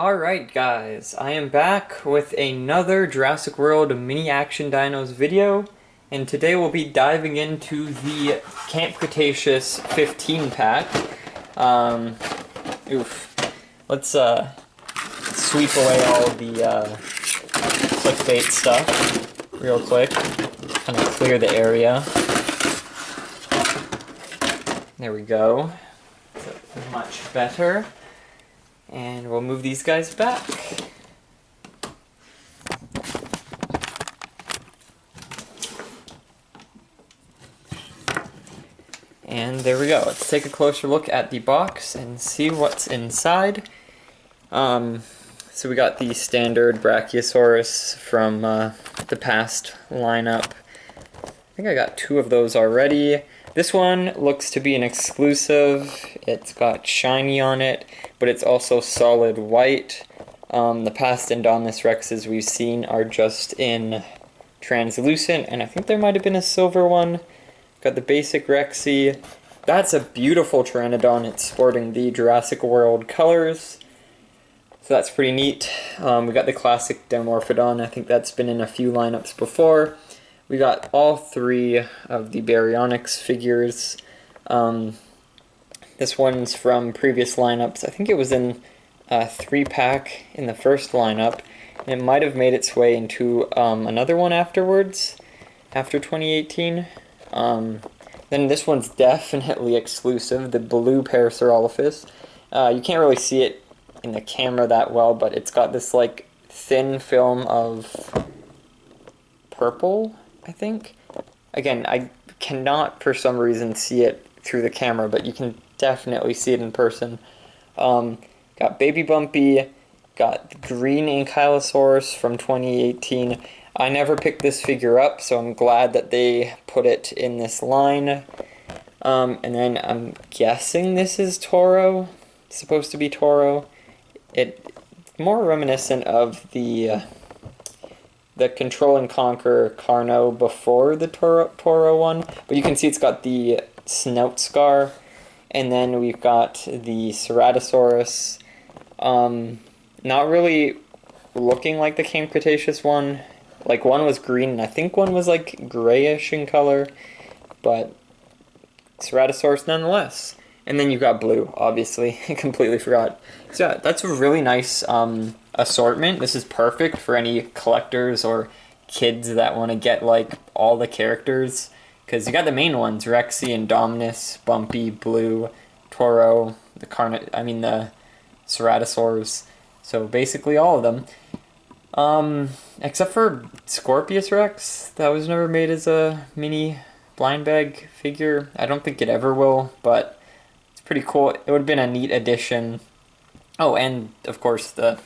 Alright guys, I am back with another Jurassic World Mini Action Dinos video, and today we'll be diving into the Camp Cretaceous 15 pack. Let's sweep away all the clickbait stuff real quick, kind of clear the area. There we go, that's much better. And we'll move these guys back. And there we go. Let's take a closer look at the box and see what's inside. So we got the standard brachiosaurus from the past lineup. I think I got 2 of those already. This one looks to be an exclusive. It's got shiny on it, but it's also solid white. The past Indominus Rexes we've seen are just in translucent, and I think there might have been a silver one. Got the basic Rexy. That's a beautiful Pteranodon. It's sporting the Jurassic World colors, so that's pretty neat. We got the classic Dimorphodon. I think that's been in a few lineups before. We got all 3 of the Baryonyx figures. This one's from previous lineups. I think it was in a 3-pack in the first lineup, and it might have made its way into another one afterwards, after 2018. Then this one's definitely exclusive, the blue Parasaurolophus. You can't really see it in the camera that well, but it's got this like thin film of purple, I think. Again, I cannot for some reason see it through the camera, but you can definitely see it in person. Got Baby Bumpy, got the green Ankylosaurus from 2018. I never picked this figure up, so I'm glad that they put it in this line. And then I'm guessing this is Toro. It's supposed to be Toro. It's more reminiscent of the Control and Conquer Carno before the Toro one, but you can see it's got the snout scar. And then we've got the Cerrerasaurus. Not really looking like the Camp Cretaceous one. Like, one was green, and I think one was like grayish in color, but Cerrerasaurus nonetheless. And then you've got blue, obviously. I completely forgot. So yeah, that's a really nice assortment. This is perfect for any collectors or kids that want to get like all the characters, because you got the main ones: Rexy, Indominus, Bumpy, Blue, Toro, the Ceratosaurus. So basically all of them, except for Scorpius Rex. That was never made as a mini blind bag figure. I don't think it ever will, but it's pretty cool. It would have been a neat addition. Oh, and of course the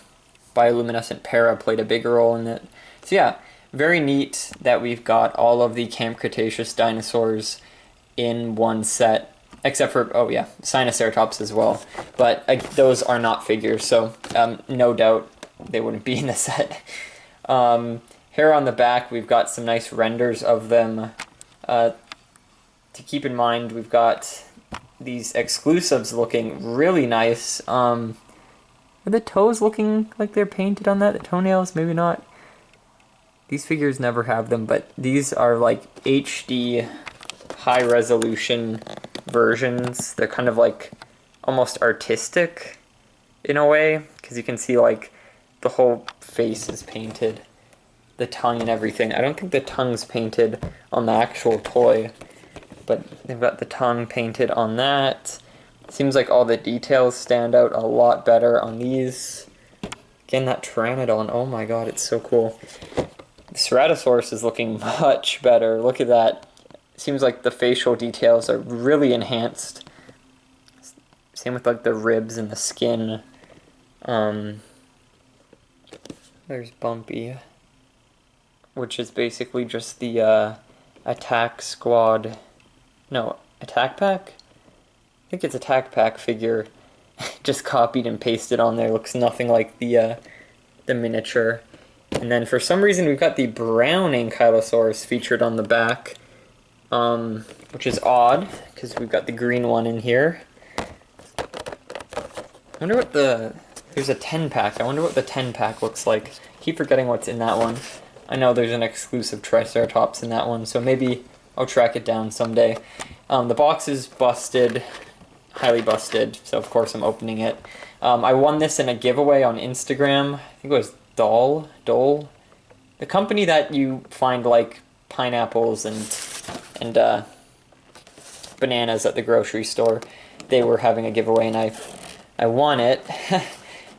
bioluminescent para played a big role in it. So yeah, very neat that we've got all of the Camp Cretaceous dinosaurs in one set, except for, oh yeah, Sinoceratops as well. But those are not figures, so no doubt they wouldn't be in the set. Here on the back, we've got some nice renders of them. To keep in mind, we've got these exclusives looking really nice. Are the toes looking like they're painted on that? The toenails? Maybe not. These figures never have them, but these are like HD high resolution versions. They're kind of like almost artistic in a way, because you can see like the whole face is painted, the tongue and everything. I don't think the tongue's painted on the actual toy, but they've got the tongue painted on that. Seems like all the details stand out a lot better on these. Again, that Pteranodon, oh my god, it's so cool. The Ceratosaurus is looking much better. Look at that. Seems like the facial details are really enhanced. Same with like the ribs and the skin. There's Bumpy, which is basically just the attack squad. No, attack pack? I think it's attack pack figure. Just copied and pasted on there. Looks nothing like the miniature. And then for some reason we've got the brown Ankylosaurus featured on the back, which is odd because we've got the green one in here. I wonder what the There's a 10-pack. I wonder what the 10-pack looks like. Keep forgetting what's in that one. I know there's an exclusive Triceratops in that one, so maybe I'll track it down someday. The box is busted, highly busted, so of course I'm opening it. I won this in a giveaway on Instagram. I think it was Dole. The company that you find like pineapples and bananas at the grocery store. They were having a giveaway and I won it.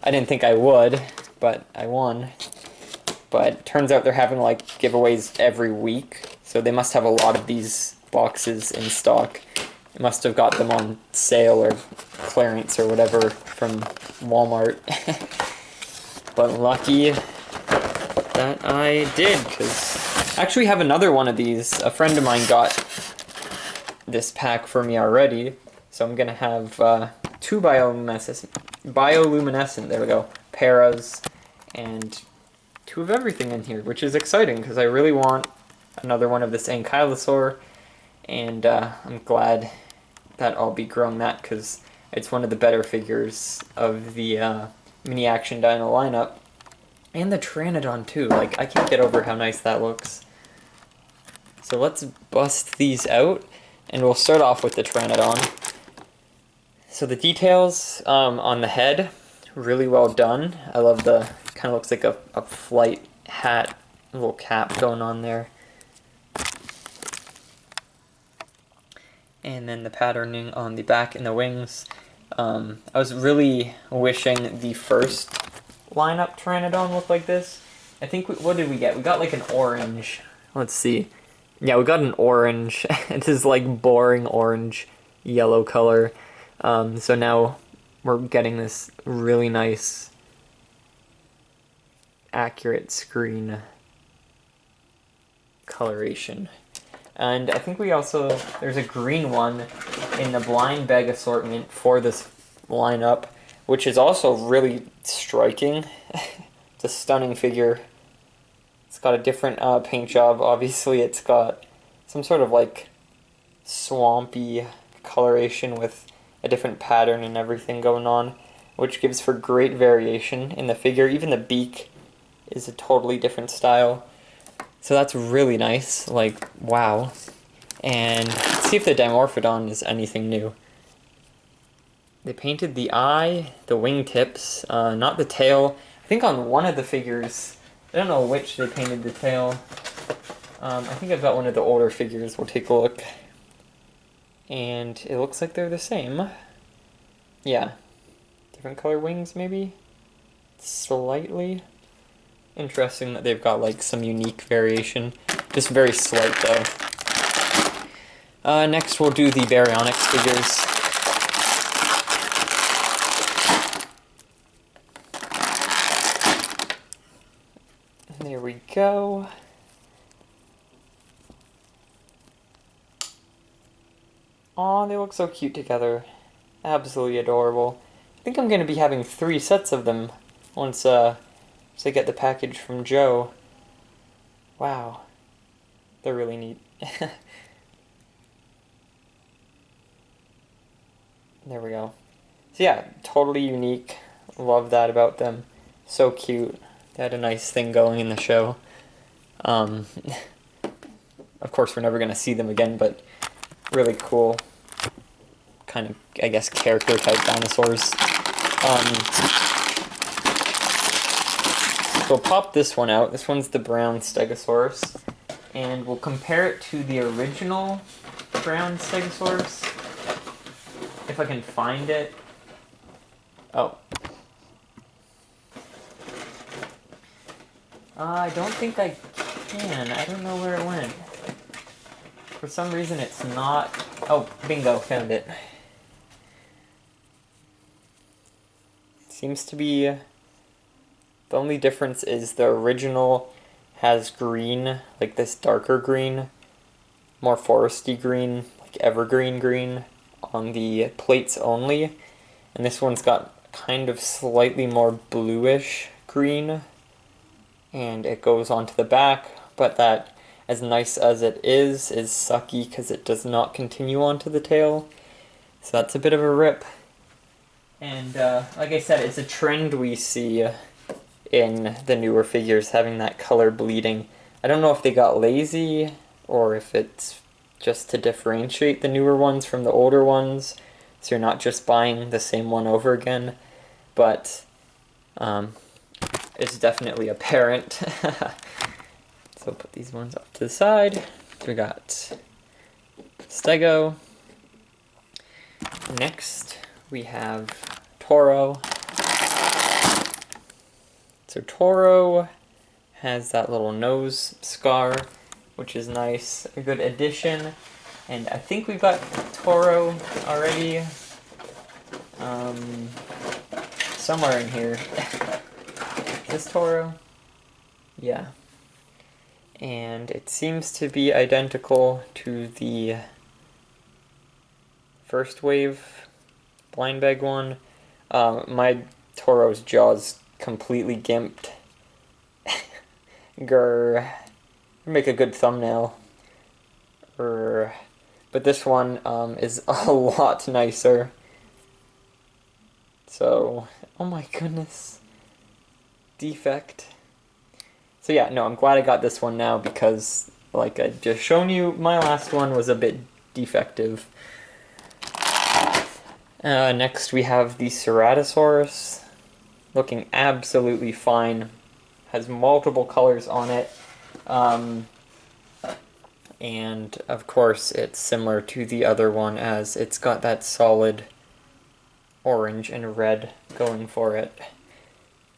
I didn't think I would, but I won. But turns out they're having like giveaways every week, so they must have a lot of these boxes in stock. They must have got them on sale or clearance or whatever from Walmart. But lucky that I did, because I actually have another one of these. A friend of mine got this pack for me already, so I'm gonna have two bioluminescent, there we go, paras, and two of everything in here, which is exciting because I really want another one of this ankylosaur, and I'm glad that I'll be growing that because it's one of the better figures of the mini action dino lineup. And the Pteranodon too, like I can't get over how nice that looks. So let's bust these out, and we'll start off with the Pteranodon. So the details on the head, really well done. I love the, kind of looks like a flight hat, a little cap going on there. And then the patterning on the back and the wings. I was really wishing the first lineup Pteranodon looked like this. I think, what did we get? We got like an orange. Let's see. Yeah, we got an orange. It is like boring orange yellow color. So now we're getting this really nice accurate screen coloration. And I think we also, there's a green one in the blind bag assortment for this lineup, which is also really striking. It's a stunning figure. It's got a different paint job. Obviously it's got some sort of like swampy coloration with a different pattern and everything going on, which gives for great variation in the figure. Even the beak is a totally different style. So that's really nice, like, wow. And let's see if the Dimorphodon is anything new. They painted the eye, the wingtips, not the tail. I think on one of the figures, I don't know which they painted the tail. I think I've got one of the older figures, we'll take a look. And it looks like they're the same. Yeah. Different color wings, maybe? Slightly. Interesting that they've got like some unique variation. Just very slight though. Next we'll do the Baryonyx figures. There we go. Aw, they look so cute together. Absolutely adorable. I think I'm going to be having 3 sets of them once I get the package from Joe. Wow. They're really neat. There we go. So yeah, totally unique. Love that about them. So cute. They had a nice thing going in the show. Of course, we're never going to see them again, but really cool. Kind of, I guess, character type dinosaurs. So we'll pop this one out. This one's the brown Stegosaurus. And we'll compare it to the original brown Stegosaurus. If I can find it. Oh. I don't think I can. I don't know where it went. For some reason it's not... Oh, bingo, found it. Seems to be... The only difference is the original has green, like this darker green, more foresty green, like evergreen green on the plates only. And this one's got kind of slightly more bluish green. And it goes onto the back, but that, as nice as it is sucky because it does not continue onto the tail. So that's a bit of a rip. And like I said, it's a trend we see in the newer figures, having that color bleeding. I don't know if they got lazy or if it's just to differentiate the newer ones from the older ones, so you're not just buying the same one over again, but it's definitely apparent. So put these ones off to the side. We got Stego. Next, we have Toro. So Toro has that little nose scar, which is nice, a good addition. And I think we've got Toro already somewhere in here. Is this Toro? Yeah. And it seems to be identical to the first wave blind bag one. My Toro's jaw's completely gimped. Grr. Make a good thumbnail. Grr. But this one is a lot nicer. So, oh my goodness. Defect. So yeah, no, I'm glad I got this one now because, like I just shown you, my last one was a bit defective. Next we have the Ceratosaurus, looking absolutely fine, has multiple colors on it, and of course it's similar to the other one as it's got that solid orange and red going for it.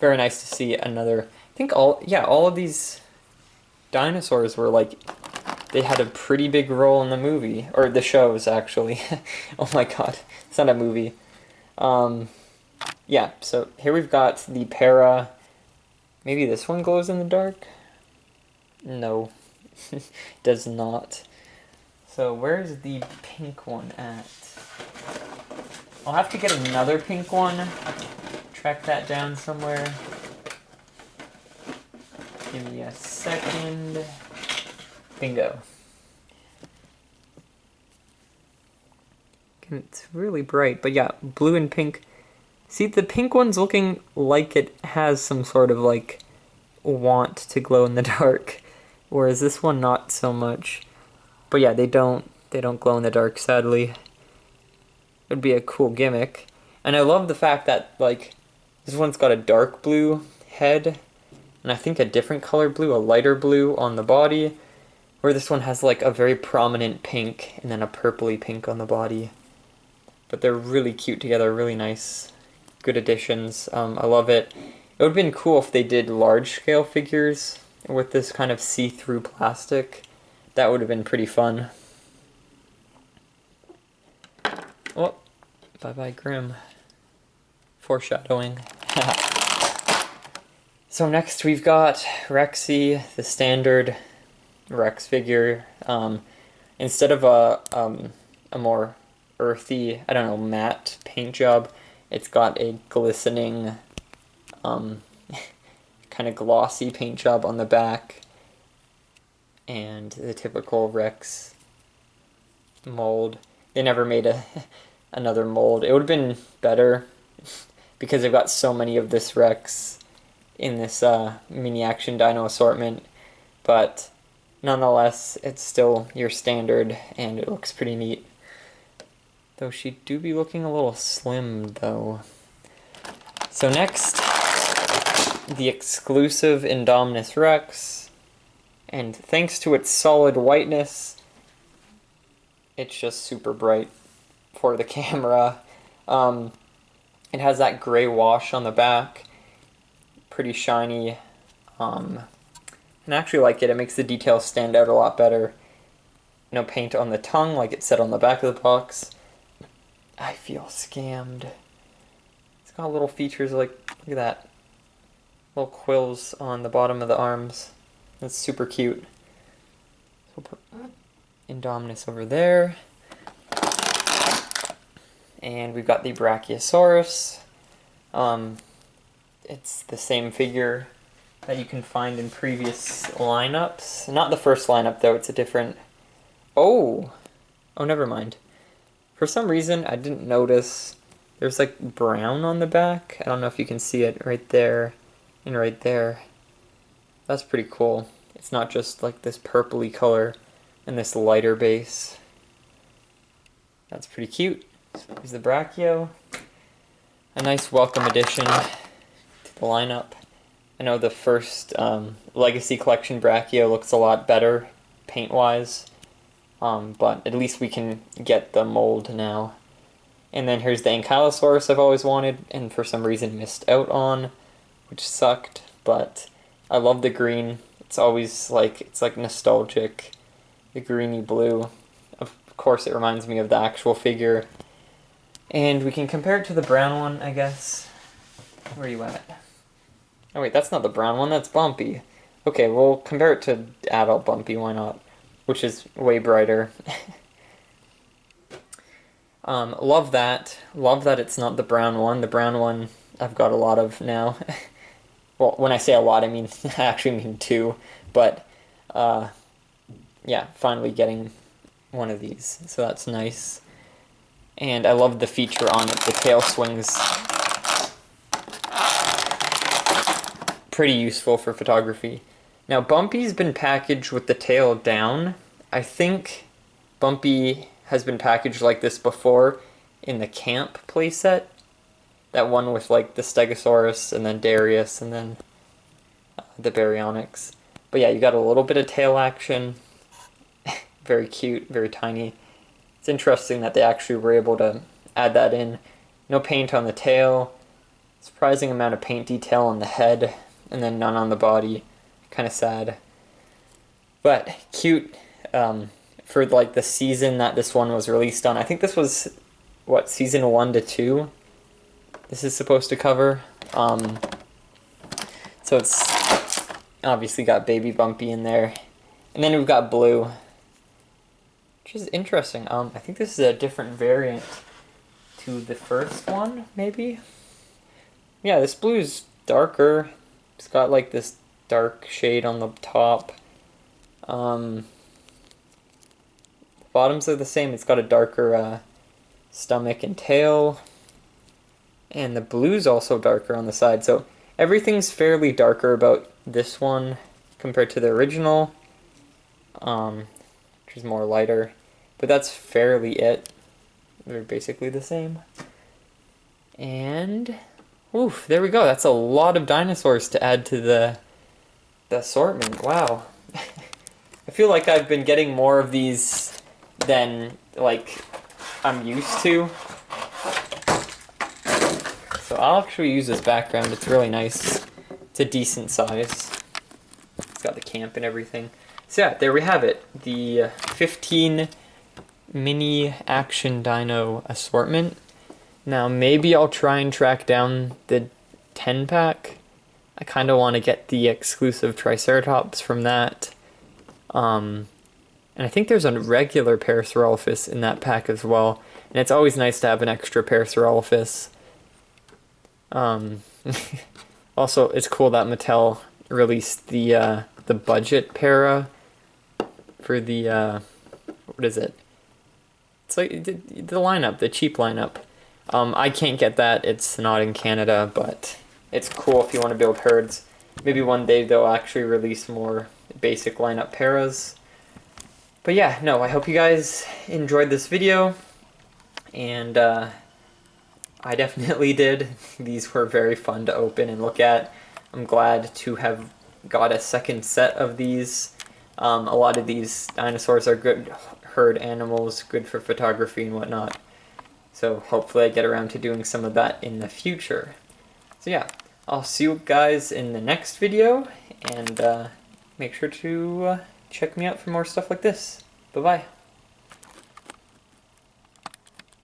Very nice to see another, I think all of these dinosaurs were like, they had a pretty big role in the movie, or the shows actually. Oh my god, it's not a movie. Yeah, so here we've got the para. Maybe this one glows in the dark? No, does not. So where's the pink one at? I'll have to get another pink one. Track that down somewhere. Give me a second. Bingo. It's really bright, but yeah, blue and pink. See, the pink one's looking like it has some sort of like want to glow in the dark, whereas this one not so much. But yeah, they don't glow in the dark, sadly. It would be a cool gimmick. And I love the fact that like this one's got a dark blue head, and I think a different color blue, a lighter blue on the body, where this one has like a very prominent pink and then a purpley pink on the body. But they're really cute together, really nice, good additions. I love it. It would have been cool if they did large-scale figures with this kind of see-through plastic. That would have been pretty fun. Oh, bye-bye Grim. Foreshadowing. So next we've got Rexy, the standard Rex figure. Instead of a more earthy, I don't know, matte paint job, it's got a glistening, kind of glossy paint job on the back, and the typical Rex mold. They never made another mold. It would have been better because they've got so many of this Rex in this mini action dino assortment, but nonetheless, it's still your standard, and it looks pretty neat. Though she do be looking a little slim, though. So next, the exclusive Indominus Rex, and thanks to its solid whiteness, it's just super bright for the camera. It has that gray wash on the back, pretty shiny, and I actually like it. It makes the details stand out a lot better. No paint on the tongue like it said on the back of the box. I feel scammed. It's got little features like, look at that, little quills on the bottom of the arms. That's super cute. So we'll put Indominus over there. And we've got the Brachiosaurus. It's the same figure that you can find in previous lineups. Not the first lineup though, it's a different... Oh, never mind. For some reason, I didn't notice There's like brown on the back. I don't know if you can see it right there and right there. That's pretty cool. It's not just like this purpley color and this lighter base. That's pretty cute. So here's the brachio. A nice welcome addition to the lineup. I know the first Legacy Collection brachio looks a lot better paint-wise, but at least we can get the mold now. And then here's the ankylosaurus I've always wanted and for some reason missed out on, which sucked, but I love the green. It's always like, it's like nostalgic, the greeny blue. Of course it reminds me of the actual figure. And we can compare it to the brown one, I guess. Where are you at? Oh wait, that's not the brown one, that's Bumpy. Okay, we'll compare it to adult Bumpy, why not? Which is way brighter. Love that. Love that it's not the brown one. The brown one I've got a lot of now. Well, when I say a lot, I mean, I actually mean 2. But, yeah, finally getting one of these. So that's nice. And I love the feature on it. The tail swings. Pretty useful for photography. Now, Bumpy's been packaged with the tail down. I think Bumpy has been packaged like this before in the camp playset. That one with like the Stegosaurus and then Darius and then the Baryonyx. But yeah, you got a little bit of tail action. Very cute, very tiny. It's interesting that they actually were able to add that in. No paint on the tail. Surprising amount of paint detail on the head and then none on the body. Kind of sad. But cute. For like the season that this one was released on. I think this was, what, season 1 to 2? This is supposed to cover. So it's obviously got baby Bumpy in there. And then we've got blue, which is interesting. I think this is a different variant to the first one, maybe? Yeah, this blue is darker. It's got like this dark shade on the top. Bottoms are the same. It's got a darker stomach and tail. And the blue's also darker on the side. So everything's fairly darker about this one compared to the original, which is more lighter. But that's fairly it. They're basically the same. And, oof, there we go. That's a lot of dinosaurs to add to the assortment. Wow. I feel like I've been getting more of these than like I'm used to. So I'll actually use this background. It's really nice. It's a decent size. It's got the camp and everything. So yeah, there we have it. The 15 mini action dino assortment. Now maybe I'll try and track down the 10 pack. I kind of want to get the exclusive Triceratops from that. And I think there's a regular Parasaurolophus in that pack as well. And it's always nice to have an extra Parasaurolophus. Also, it's cool that Mattel released the budget para for the, what is it? It's like the lineup, the cheap lineup. I can't get that, it's not in Canada, but it's cool if you want to build herds. Maybe one day they'll actually release more basic lineup paras. But yeah, no, I hope you guys enjoyed this video, and I definitely did. These were very fun to open and look at. I'm glad to have got a second set of these. A lot of these dinosaurs are good herd animals, good for photography and whatnot. So hopefully I get around to doing some of that in the future. So yeah, I'll see you guys in the next video, and make sure to check me out for more stuff like this. Bye-bye.